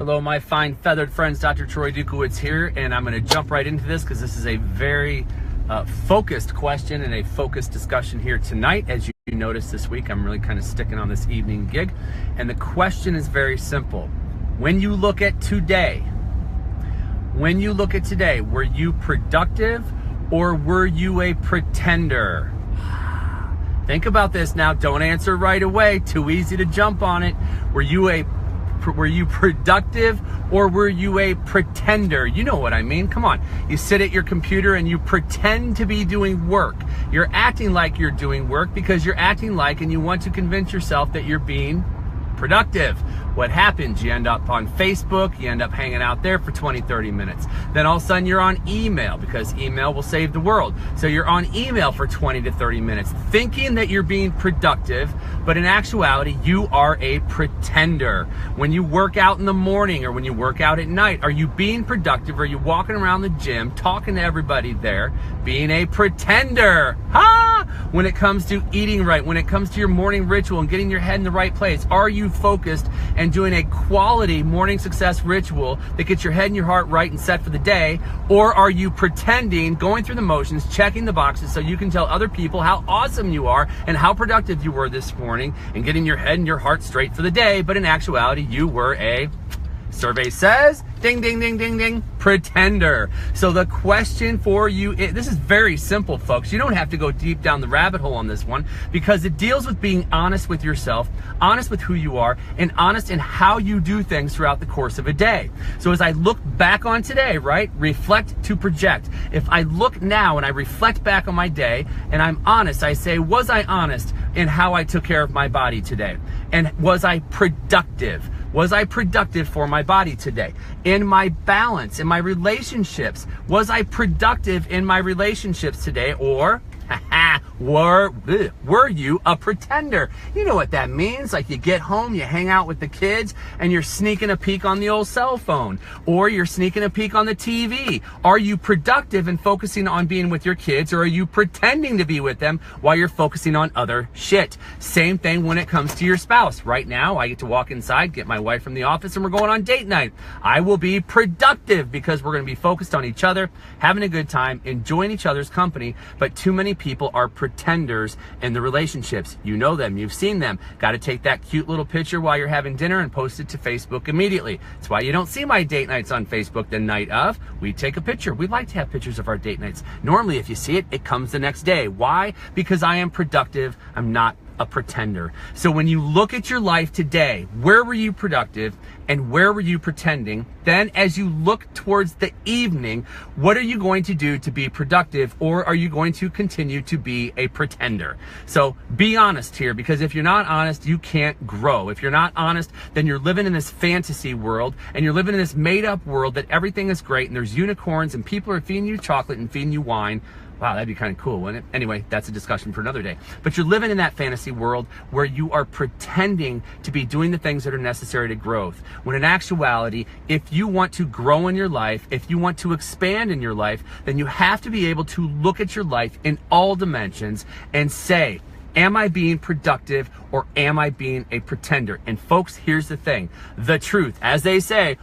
Hello, my fine feathered friends. Dr. Troy Dukowitz here, and I'm going to jump right into this because this is a very focused question and a focused discussion here tonight. As you noticed this week, I'm really kind of sticking on this evening gig, and the question is very simple. When you look at today, were you productive or were you a pretender? Think about this now. Don't answer right away. Too easy to jump on it. Were you productive or were you a pretender? You know what I mean. Come on. You sit at your computer and you pretend to be doing work. You're acting like you're doing work because you're acting like and you want to convince yourself that you're being productive. What happens? You end up on Facebook, you end up hanging out there for 20, 30 minutes. Then all of a sudden you're on email because email will save the world. So you're on email for 20 to 30 minutes thinking that you're being productive, but in actuality, you are a pretender. When you work out in the morning or when you work out at night, are you being productive? Are you walking around the gym, talking to everybody there, being a pretender? When it comes to eating right, when it comes to your morning ritual and getting your head in the right place, are you focused and doing a quality morning success ritual that gets your head and your heart right and set for the day? Or are you pretending, going through the motions, checking the boxes so you can tell other people how awesome you are and how productive you were this morning and getting your head and your heart straight for the day, but in actuality, you were a, survey says, ding, ding, ding, ding, ding, pretender. So the question for you, this is very simple, folks. You don't have to go deep down the rabbit hole on this one because it deals with being honest with yourself, honest with who you are, and honest in how you do things throughout the course of a day. So as I look back on today, right, reflect to project. If I look now and I reflect back on my day and I'm honest, I say, was I honest in how I took care of my body today? And was I productive? Was I productive for my body today? In my balance, in my relationships, was I productive in my relationships today? Or were you a pretender? You know what that means. Like you get home, you hang out with the kids, and you're sneaking a peek on the old cell phone, or you're sneaking a peek on the TV. Are you productive and focusing on being with your kids, or are you pretending to be with them while you're focusing on other shit? Same thing when it comes to your spouse. Right now, I get to walk inside, get my wife from the office, and we're going on date night. I will be productive because we're going to be focused on each other, having a good time, enjoying each other's company, but too many people are pretenders in the relationships. You know them, you've seen them. Got to take that cute little picture while you're having dinner and post it to Facebook immediately. That's why you don't see my date nights on Facebook the night of. We take a picture. We like to have pictures of our date nights. Normally, if you see it, it comes the next day. Why? Because I am productive. I'm not a pretender. So when you look at your life today, where were you productive and where were you pretending? Then as you look towards the evening, what are you going to do to be productive, or are you going to continue to be a pretender? So be honest here, because if you're not honest, you can't grow. If you're not honest, then you're living in this fantasy world and you're living in this made up world that everything is great and there's unicorns and people are feeding you chocolate and feeding you wine. Wow, that'd be kind of cool, wouldn't it? Anyway, that's a discussion for another day. But you're living in that fantasy world where you are pretending to be doing the things that are necessary to growth. When in actuality, if you want to grow in your life, if you want to expand in your life, then you have to be able to look at your life in all dimensions and say, am I being productive or am I being a pretender? And folks, here's the thing. The truth, as they say,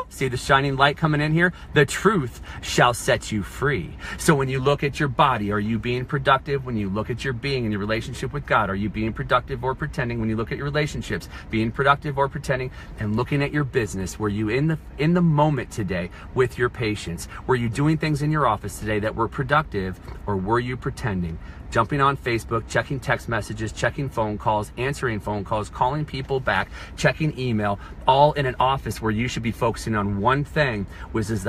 see the shining light coming in here? The truth shall set you free. So when you look at your body, are you being productive? When you look at your being and your relationship with God, are you being productive or pretending? When you look at your relationships, being productive or pretending? And looking at your business, were you in the moment today with your patients? Were you doing things in your office today that were productive, or were you pretending? Jumping on Facebook, checking text messages, checking phone calls, answering phone calls, calling people back, checking email, all in an office where you should be focusing on one thing, which is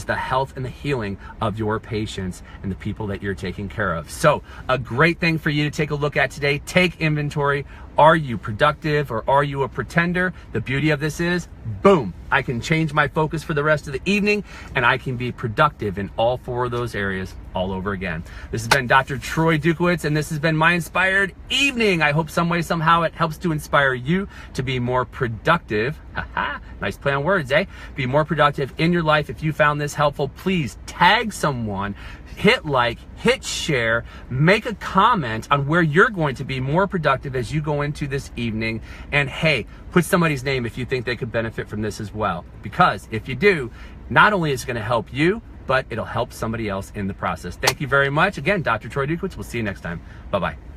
the health and the healing of your patients and the people that you're taking care of. So a great thing for you to take a look at today. Take inventory. Are you productive or are you a pretender? The beauty of this is, boom, I can change my focus for the rest of the evening and I can be productive in all four of those areas all over again. This has been Dr. Troy Dukowitz, and this has been my Inspired Evening. I hope some way, somehow it helps to inspire you to be more productive Nice play on words, eh? Be more productive in your life. If you found this helpful, please tag someone, hit like, hit share, make a comment on where you're going to be more productive as you go into this evening. And hey, put somebody's name if you think they could benefit from this as well. Because if you do, not only is it going to help you, but it'll help somebody else in the process. Thank you very much. Again, Dr. Troy Dukowitz. We'll see you next time. Bye-bye.